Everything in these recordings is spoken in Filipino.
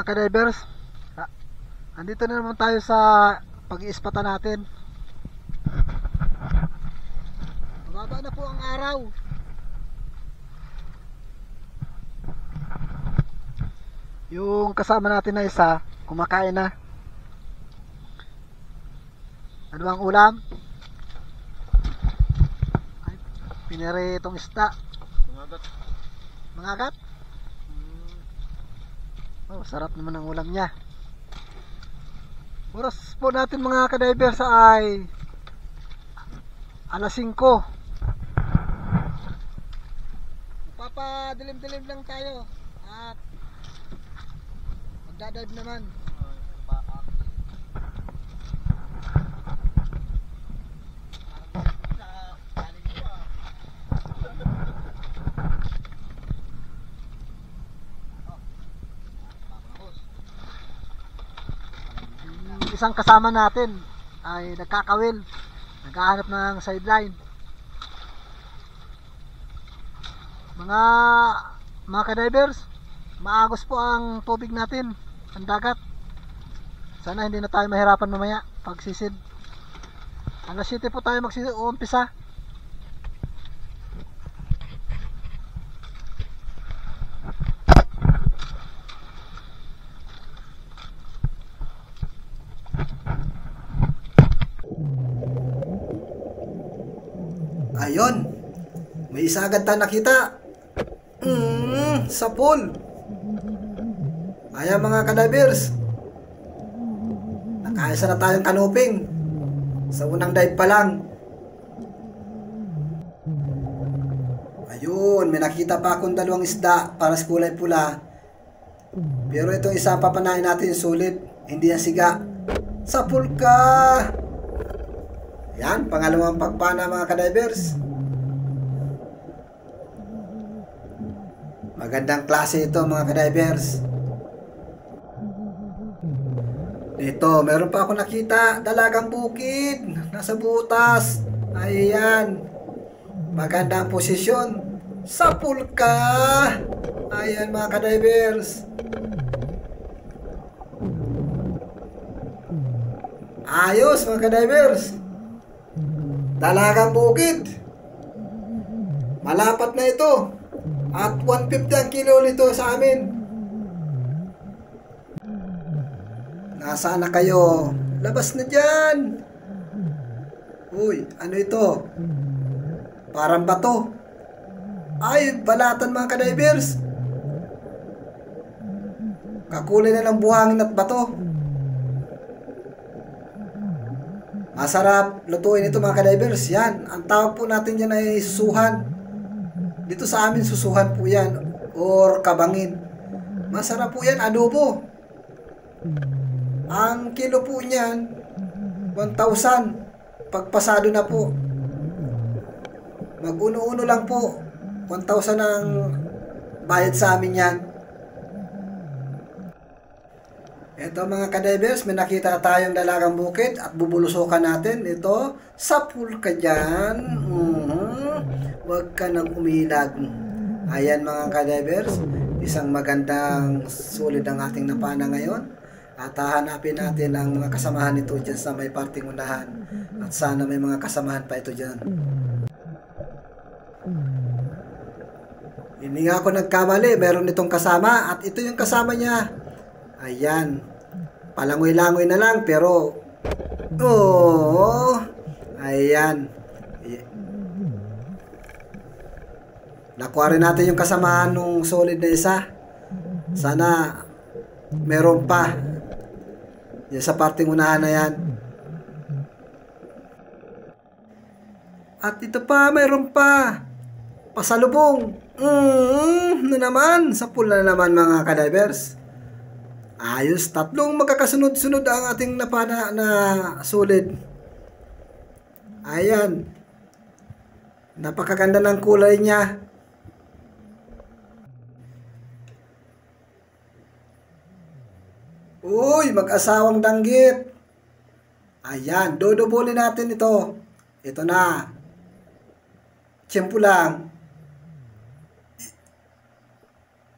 ka-divers, andito na naman tayo sa pag-iispatan natin. Mababa na po ang araw. Yung kasama natin na isa, kumakain na. Ano ang ulam? Ay, pinere itong isda. Mangagat. Mangagat? Oh, sarap naman ang ulam niya. Oras po natin mga ka-divers ay alas 5. Papadilim-dilim lang tayo at magdadive naman. Isang kasama natin ay nagkakawil, naghahanap ng sideline. Mga ka-divers, maagos po ang tubig natin, ang dagat. Sana hindi na tayo mahirapan mamaya pagsisid. Alas 7 po tayo mag-uumpisa. Ayun, may isa agad tayo nakita. Sa pool. Ayan mga ka-divers, nakaisa na tayong kanuping sa unang dive pa lang. Ayun, may nakita pa akong dalawang isda para sa kulay pula. Pero itong isa papanahin natin sulit, hindi yan siga. Sa pool ka. Yan, pangalawang pagpana mga ka-divers. Magandang klase ito mga ka-divers. Dito, meron pa ako nakita, dalagang bukid, nasa butas. Ayan. Magandang posisyon. Sa pool ka. Ayan mga ka-divers. Ayos mga ka-divers. Dalagang bukid. Malapat na ito. At 150 ang kilo nito sa amin. Nasaan na kayo? Labas na dyan. Uy, ano ito? Parang bato. Ay, balatan mga ka-divers. Kakulay na ng buhangin at bato. Masarap lutuin ito mga ka-divers. Yan, ang tawag po natin dyan ay susuhan. Dito sa amin susuhan po yan or kabangin. Masarap po yan, adobo. Ang kilo po niyan 1,000 pagpasado na po. Mag-uno-uno lang po, 1,000 ang bayad sa amin yan. Ito mga ka-divers, may nakita tayong dalagang bukid at bubulusukan natin. Ito, sa pool ka dyan. Huwag ka nang umilag. Ayan mga ka-divers, isang magandang sulit ang ating napana ngayon. At hahanapin natin ang mga kasamahan nito dyan sa may parting unahan. At sana may mga kasamahan pa ito dyan. Hindi nga ako nagkamali, meron itong kasama at ito yung kasama niya. Ayan, palangoy-langoy na lang pero ayan, nakuha rin natin yung kasamahan nung solid na isa. Sana meron pa yan sa parting unahan na yan. At ito pa, meron pa pasalubong na naman sa pool na naman mga ka-divers. Ayos, tatlong magkakasunod-sunod ang ating napana na solid. Ayan. Napakaganda ng kulay niya. Uy, mag-asawang danggit. Ayan, dodobole natin ito. Ito na. Tiyempo lang.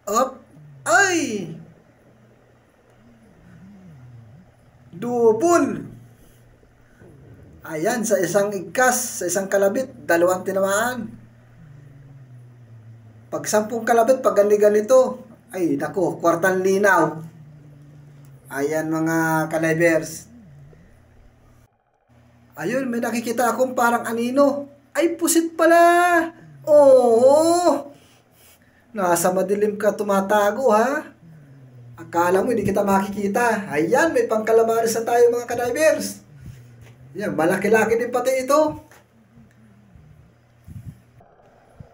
Up. Ay! Double. Ayan, sa isang igkas, sa isang kalabit, dalawang tinamaan. Pag 10 kalabit, pag ganito, ay nako, kwartang linaw. Ayan mga ka-divers. Ayun, may nakikita akong parang anino. Ay, pusit pala. Oo. Nasa madilim ka tumatago ha. Akala mo hindi kita makikita. Ayan, may pangkalamaris na tayo mga ka-divers. Yan, malaki-laki din pati ito.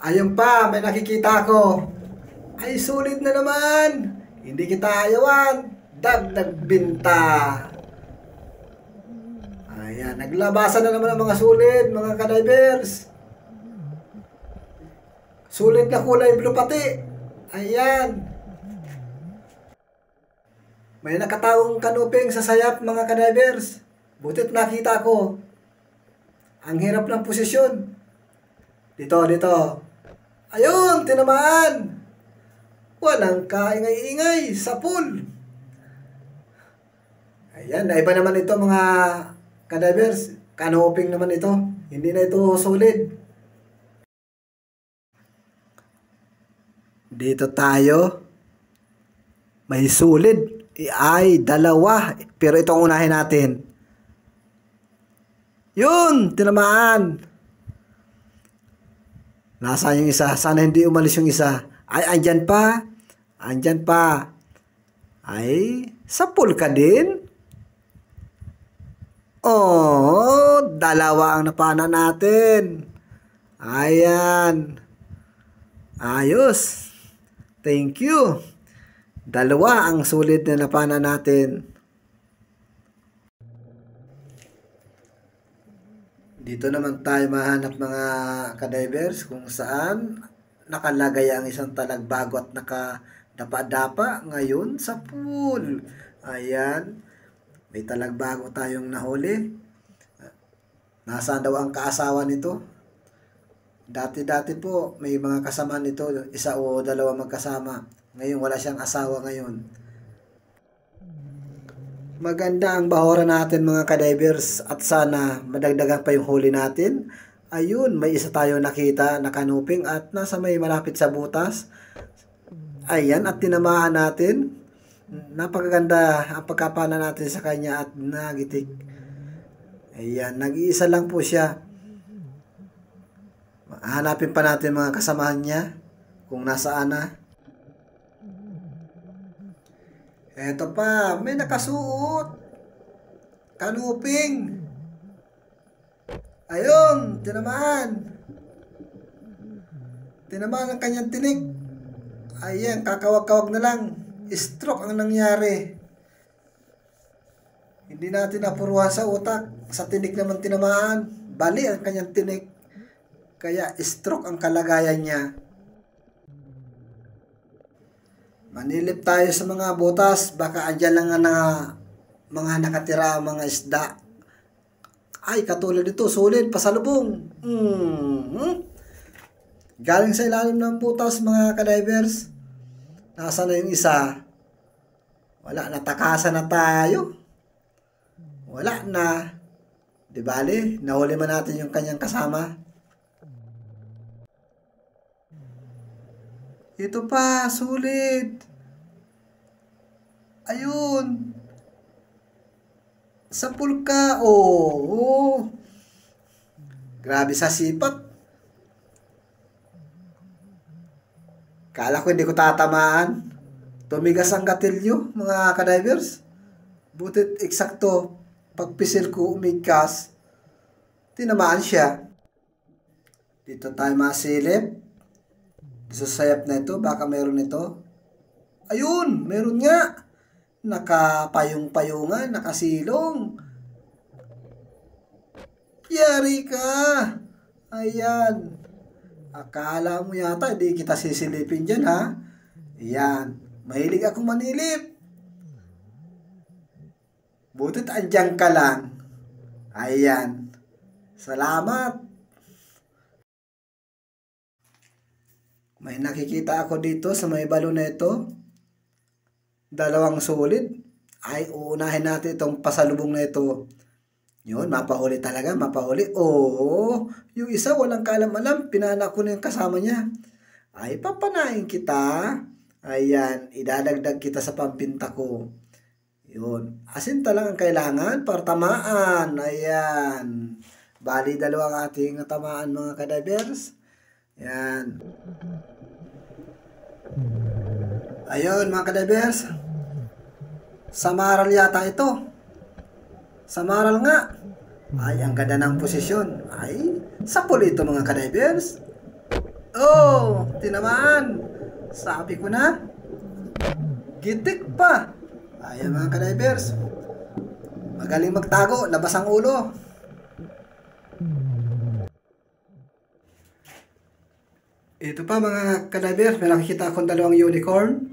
Ayun pa, may nakikita ko. Ay, sulit na naman. Hindi kita ayawan. Dagdag binta. Ayan, naglabasan na naman ang mga sulit, mga ka-divers. Sulit na kulay blue pati. Ayan. May nakataong kanuping sa sayap, mga ka-divers. Butit nakita ko. Ang hirap ng posisyon. Dito. Ayun, tinamaan. Walang kaingay-ingay sa pool. Ayan, naiba naman ito mga ka-divers. Kanuping naman ito. Hindi na ito solid. Dito tayo. May solid. Ay, dalawa. Pero itong unahin natin. Yun, tinamaan. Nasaan yung isa? Sana hindi umalis yung isa. Ay, andyan pa. Andyan pa. Ay, sa pool ka din? Oh, dalawa ang napana natin. Ayan. Ayos. Thank you. Dalawa ang sulit na napana natin. Dito naman tayo mahanap mga ka-divers kung saan nakalagay ang isang talagbago at nakadapa-dapa ngayon sa pool. Ayan. May talagbago tayong nahuli. Nasaan daw ang kaasawa nito? Dati-dati po, may mga kasama nito, isa o dalawa magkasama. Ngayon, wala siyang asawa ngayon. Maganda ang bahura natin mga ka-divers at sana madagdagan pa yung huli natin. Ayun, may isa tayo nakita na kanuping at nasa may malapit sa butas. Ayan, at tinamaan natin. Napakaganda ang pagkapana natin sa kanya at nagitik. Ayan, nag-iisa lang po siya. Hanapin pa natin mga kasamahan niya kung nasaan na. Eto pa, may nakasuot. Kanuping. Ayun, tinamaan. Tinamaan ang kanyang tinik. Ayan, kakawag-kawag na lang. Stroke ang nangyari. Hindi natin napuruhan sa utak. Sa tinik naman tinamaan. Bali ang kanyang tinik. Kaya stroke ang kalagayan niya. Manilip tayo sa mga butas. Baka andyan lang na mga nakatira mga isda. Ay, katulad dito, sulit, pasalubong. Galing sa ilalim ng butas mga ka-divers. Nasaan na yung isa? Wala, natakasan na tayo. Wala na. Di bali, nahuli man natin yung kanyang kasama. Ito pa, sulit. Ayun. Sa pulka. Oh. Grabe sa sipat. Kala ko hindi ko tatamaan. Tumigas ang gatilyo, mga ka-divers. Butit eksakto. Pagpisil ko, umigkas. Tinamaan siya. Dito tayo masilip. Sa sayap na ito, baka meron ito. Ayun, meron nga. Nakapayong-payungan, nakasilong. Yari ka. Ayan. Akala mo yata, hindi kita sisilipin dyan, ha? Ayan. Mahilig akong manilip. Butit andyan ka lang. Ayan. Salamat. May nakikita ako dito sa may balon na ito. Dalawang sulit. ay uunahin natin itong pasalubong na ito. Yun, mapahuli talaga, mapahuli. Oo, yung isa walang kaalam-alam, pinana ko na yung kasama niya. Ay, papanain kita. Ayan, idadagdag kita sa pampinta ko. Yun, asinta lang ang kailangan para tamaan. Ayan, bali dalawang ating tamaan mga kadivers. Ayan. Ayun mga kadivers. Samaral yata ito. Samaral nga. Ay, ang ganda ng posisyon. Ay, sapul ito mga kadivers. Oh, tinamaan. Sabi ko na. Gitik pa. Ayan mga kadivers. Magaling magtago, labas ang ulo. Ito pa mga kadivers, may nakikita akong dalawang unicorn.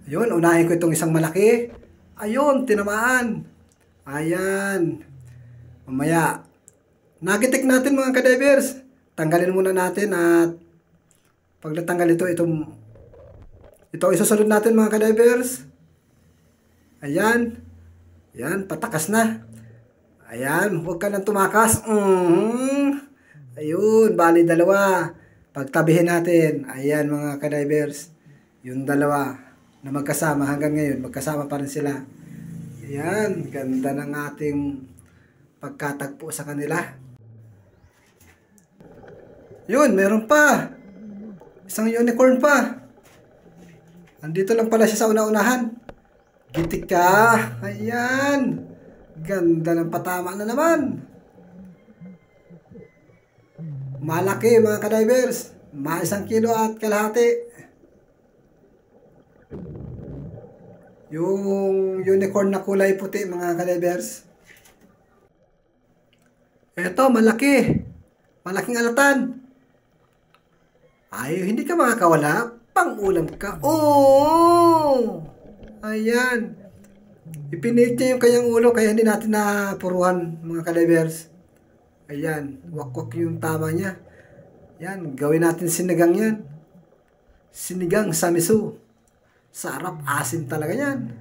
Ayun, unahin ko itong isang malaki. Ayun, tinamaan. Ayan. Mamaya, nagitik natin mga kadivers. Tanggalin muna natin at pag natanggal ito, ito isusunod natin mga kadivers. Ayan. Ayan, patakas na. Ayan, huwag ka nang tumakas. Ayun, bali dalawa. Pagtabihin natin. Ayan mga kadivers. Yung dalawa na magkasama hanggang ngayon, magkasama pa rin sila. Ayan, ganda ng ating pagkatagpo sa kanila. Yun, meron pa. Isang unicorn pa. Andito lang pala siya sa una-unahan. Gitik ka. Ayan. Ganda ng patama na naman. Malaki mga kadivers. Mga 1 kilo at kalahati. Yung unicorn na kulay puti mga kadivers. Eto, malaki. Malaking alatan. Ay, hindi ka makakawala. Pang-ulam ka. Oh! Ayan. Ipinit niya yung kanyang ulo kaya hindi natin napuruhan mga kadivers. Ayan. Wakwak yung tama niya. Ayan. Gawin natin sinigang yan. Sinigang sa miso. Sarap, asin talaga yan.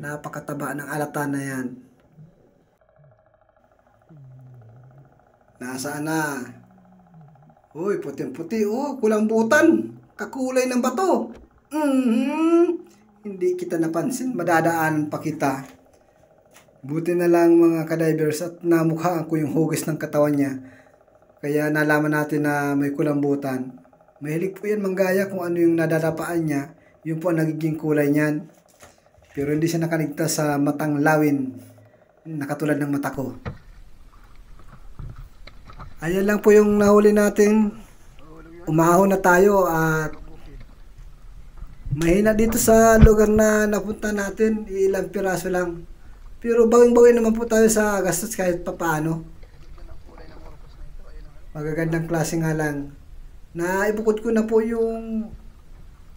Napakataba ng alatan na yan. Nasaan na? Uy, puting-puti. Oh, kulambutan. Kakulay ng bato. Hindi kita napansin. Madadaan pa kita. Buti na lang mga kadivers at namukhaan ko yung hugis ng katawan niya. Kaya nalaman natin na may kulambutan. Mahilig po yan manggaya kung ano yung nadadapaan niya. Yun po ang nagiging kulay niyan. Pero hindi siya nakaligtas sa matang lawin. Nakatulad ng mata ko. Ayan lang po yung nahuli natin. Umahon na tayo at mahina dito sa lugar na napunta natin. Ilang piraso lang. Pero bawing-bawin naman po tayo sa gastos kahit papaano. Magagandang klase nga lang. Naibukod ko na po yung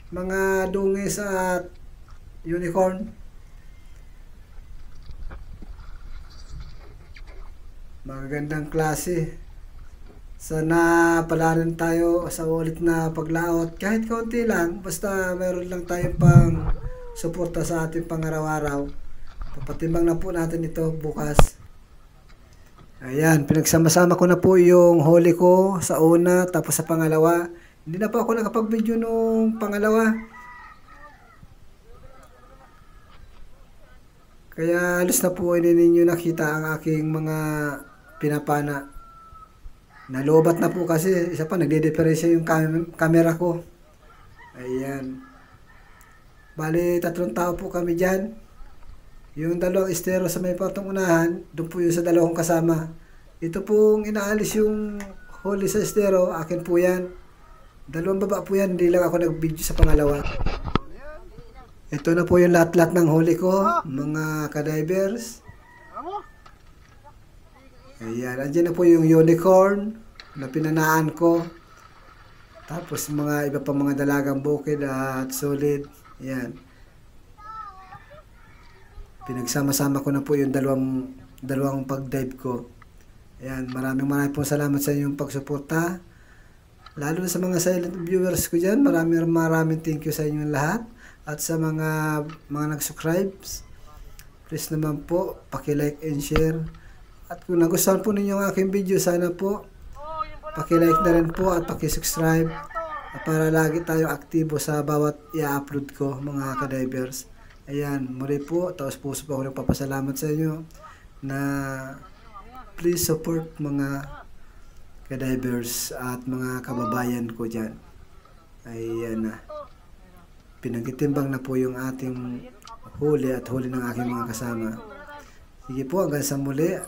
mga dungis at unicorn. Magagandang klase. Sana pala rin tayo sa ulit na paglaot. Kahit kaunti lang, basta meron lang tayong pang suporta sa ating pangaraw-araw. Papatimbang na po natin ito bukas. Ayan, pinagsama-sama ko na po yung huli ko sa una, tapos sa pangalawa. Hindi na po ako nakapag-video nung pangalawa. Kaya alos na po hindi ninyo nakita ang aking mga pinapana. Nalobat na po kasi, isa pa nagde-diferensya yung camera ko. Ayan. Bali, 3 tao po kami dyan. Yung 2 estero sa may partong unahan, doon po yung sa 2 kasama. Ito pong inaalis yung huli sa estero, akin po yan. 2 baba po yan, hindi lang ako nag-video sa pangalawa. Ito na po yung lahat-lahat ng huli ko, mga kadivers. Ayan, andyan na po yung unicorn na pinanaan ko. Tapos mga iba pa mga dalagang bukid at solid. Ayan. Pinagsama-sama ko na po yung dalawang pag-dive ko. Ayan, maraming po salamat sa inyong pagsuporta. Lalo na sa mga silent viewers ko dyan, maraming thank you sa inyong lahat. At sa mga nag-subscribe, please naman po, paki-like and share. At kung nagustuhan po ninyo ang aking video, sana po paki-like na rin po at paki-subscribe para lagi tayong aktibo sa bawat i-upload ko, mga kadivers. Ayan, muli po, taos puso po ako nagpapasalamat sa inyo na please support mga kadivers at mga kababayan ko dyan. Ayan na. Pinagtitimbang na po yung ating huli at huli ng aking mga kasama. Sige po, hanggang sa muli.